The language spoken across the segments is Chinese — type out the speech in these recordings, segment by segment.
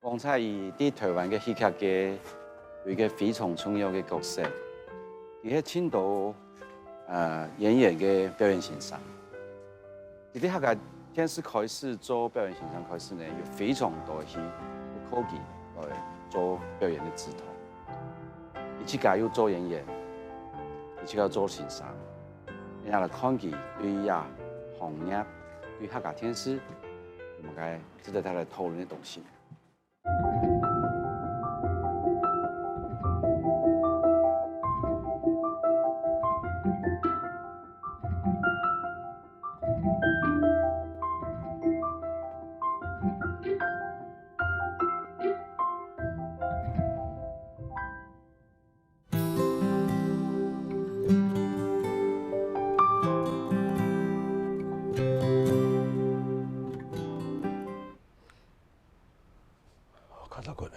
王彩怡在台湾嘅戏剧界有一个非常重要嘅角色，佢喺青岛演员嘅表演欣赏。佢喺客家天师开始做表演欣赏开始呢，有非常多嘅科技来做表演嘅指导。一起加入做演员，一起要做欣赏，然后来看佢对呀行业对客家天师有冇嘅值得他来讨论嘅东西。看到过呢。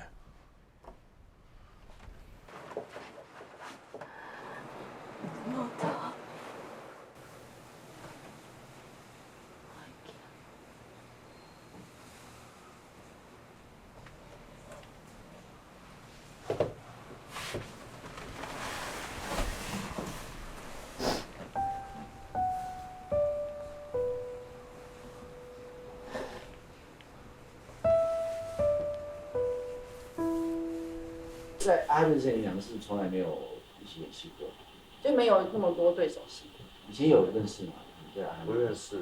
在阿润这两个是从来没有一起演戏过，就没有那么多对手戏。以前有认识吗？你对阿不润？认识，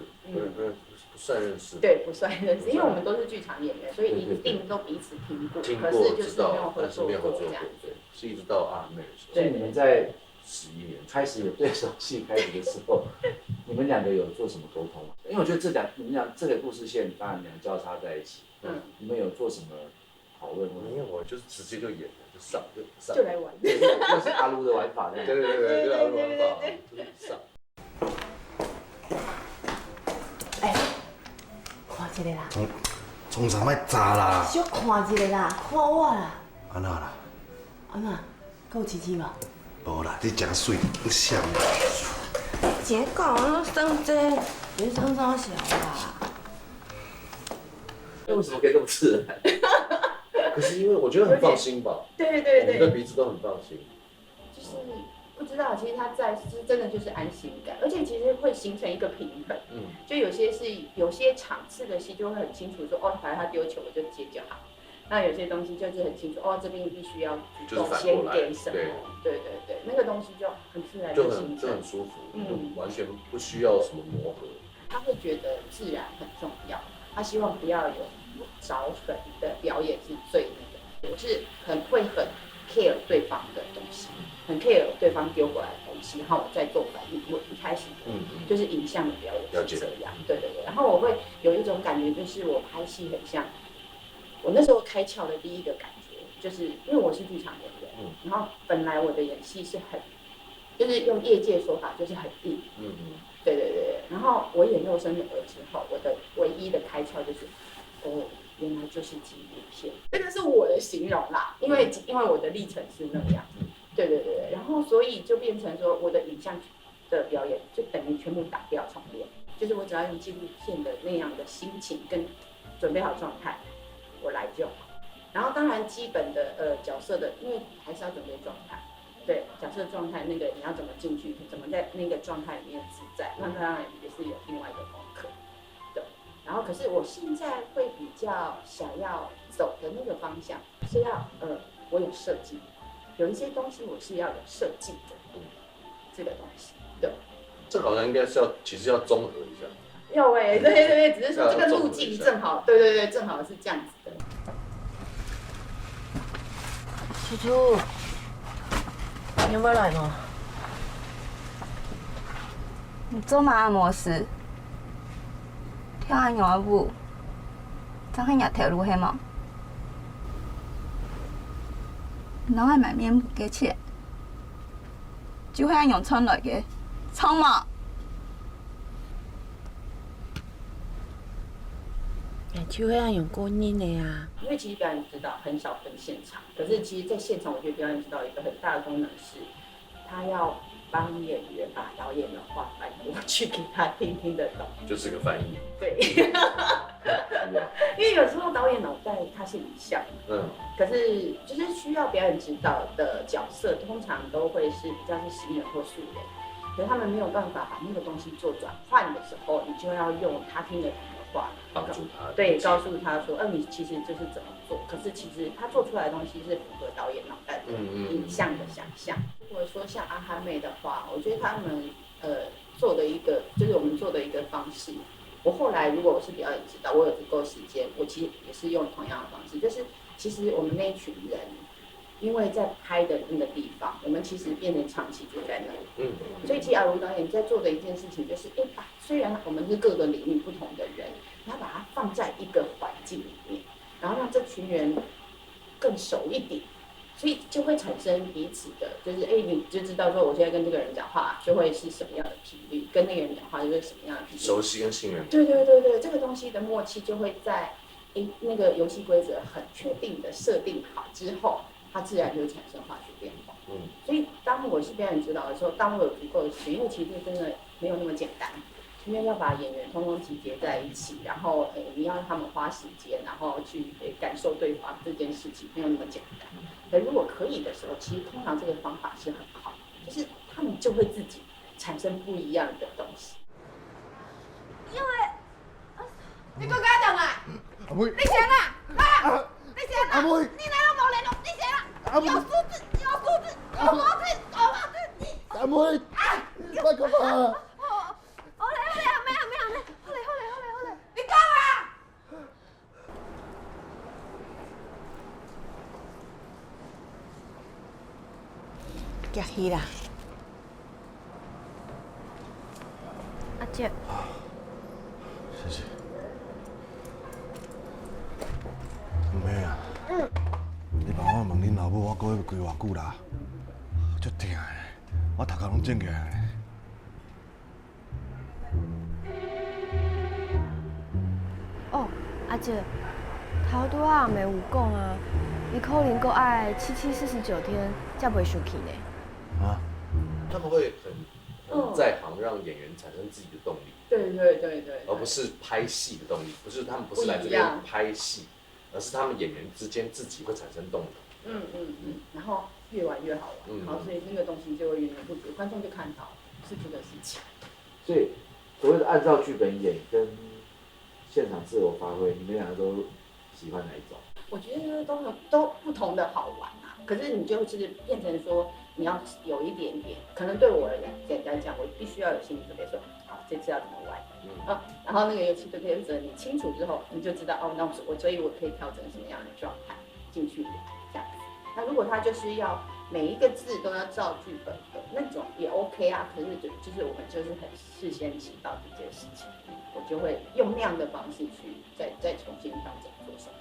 不算认识。对，不算认识，因为我们都是剧场演员，所以一定都彼此听过，听过可是就是知道没有合但是作没有合作过过这样。，对，是一直到阿妹的时候。所以你们在11年开始有对手戏开始的时候，你们两个有做什么沟通吗？因为我觉得你们俩这个故事线当然两交叉在一起，你们有做什么讨论吗？没有，我就是直接就演了，就上。就来玩。对，又是阿卢的玩法，对，就阿鲁玩法，就是上。哎，看一个啦，从啥卖炸啦？小看一个啦，看我啦，安那啦？安那，够刺激嘛？无啦，你真水，你想啦？真讲啊，生这，你生啥小啦？为什么可以这么自然？可是因为我觉得很放心吧，对对我们的对，彼此都很放心。就是不知道，其实他在是真的就是安心感，而且其实会形成一个平衡。就有些场次的戏就会很清楚说，哦，反正他丢球我就接就好。那有些东西就是很清楚，哦，这边必须要主动先给什么，对，那个东西就很自然就的形成很舒服，完全不需要什么磨合。他会觉得自然很重要，他希望不要有着痕的表演是最那个。我是很 care 对方的东西，很 care 对方丢过来的东西，然后我再做反应。我一开始就是影像的表演是这样，对。然后我会有一种感觉，就是我拍戏很像，我那时候开窍的第一个感觉，就是因为我是剧场演员，然后本来我的演戏是很，就是用业界说法就是很硬，对。然后我演肉身女儿之后，我的唯一的开窍就是，哦，原来就是纪录片，这个是我的形容啦，因为我的历程是那样，对。然后所以就变成说，我的影像的表演就等于全部打掉重练，就是我只要用纪录片的那样的心情跟准备好状态，我来就好。然后当然基本的角色的，因为还是要准备状态。对角色状态，那个你要怎么进去，怎么在那个状态里面自在，那当然也是有另外一个功课。对，然后可是我现在会比较想要走的那个方向是要我有设计，有一些东西我是要有设计的，这个东西。对，这好像应该是其实要综合一下。要对，只是说这个路径正好，对，正好是这样子的。叔叔。你要不要来吗？你做嘛按摩师，跳下牛舞，张开牙条路黑毛，然后买面给钱，就会用穿来嘅，冲嘛！就会用过年的呀。因为其实表演指导很少跟现场，可是其实在现场，我觉得表演指导有一个很大的功能是，他要帮演员把导演的话翻过去给他听得懂，就是个翻译。对，因为有时候导演脑袋他是理想，可是就是需要表演指导的角色，通常都会是比较是新人或素人，可是他们没有办法把那个东西做转换的时候，你就要用他听得懂的话帮助他，对，告诉他说，你其实就是怎么做，可是其实他做出来的东西是符合导演脑袋的影像的想象。如果说像阿哈妹的话，我觉得他们做的一个就是我们做的一个方式。我后来如果我是表演指导，我有足够时间，我其实也是用同样的方式，就是其实我们那一群人，因为在拍的那个地方，我们其实变成长期住在那里。所以其实阿如导演在做的一件事情就是，虽然我们是各个领域不同的人，他把它放在一个环境里面，然后让这群人更熟一点。所以就会产生彼此的，就是你就知道说，我现在跟这个人讲话就会是什么样的频率，跟那个人讲话就会什么样的频率。熟悉跟信任。对，这个东西的默契就会在那个游戏规则很确定的设定好之后，它自然就会产生化学变化。所以当我是表演指导的时候，当我有足够的时间，因为其实真的没有那么简单。因为要把演员通通集结在一起，然后你要让他们花时间，然后去感受对方这件事情没有那么简单。可如果可以的时候，其实通常这个方法是很好，就是他们就会自己产生不一样的东西。因为你搁家讲啊？阿妹，你先啊！你先啊！阿妹，你来都无联络，你先啊！阿妹，有素质，有素质，有素质，有素质！阿妹，快干嘛？好嘞，你讲啊！夹去啦。阿姐，谢谢。妹啊，你帮我问恁老母，我过要跪偌久啦？足疼的，我头壳拢肿起来了。哦，阿姐，头拄仔也没有讲啊，伊可能搁爱7749天才袂生气呢。啊？他们会很在行，让演员产生自己的动力。对，而不是拍戏的动力，他们不是来这边拍戏，而是他们演员之间自己会产生动力。然后越玩越好玩，然后所以那个东西就会源源不绝，观众就看到是这个事情。所以所谓的按照剧本演跟现场自由发挥，你们两个都喜欢哪一种？我觉得都不同的好玩啊，可是你就是变成说你要有一点点，可能对我来讲，我必须要有心理准备，说好这次要怎么玩，然后那个游戏的规则你清楚之后，你就知道那所以我可以调整什么样的状态进去这样子。那如果他就是要每一个字都要照剧本的那种也 OK 啊，可是就是我们就是很事先知道这件事情，我就会用那样的方式去再重新调整做什么。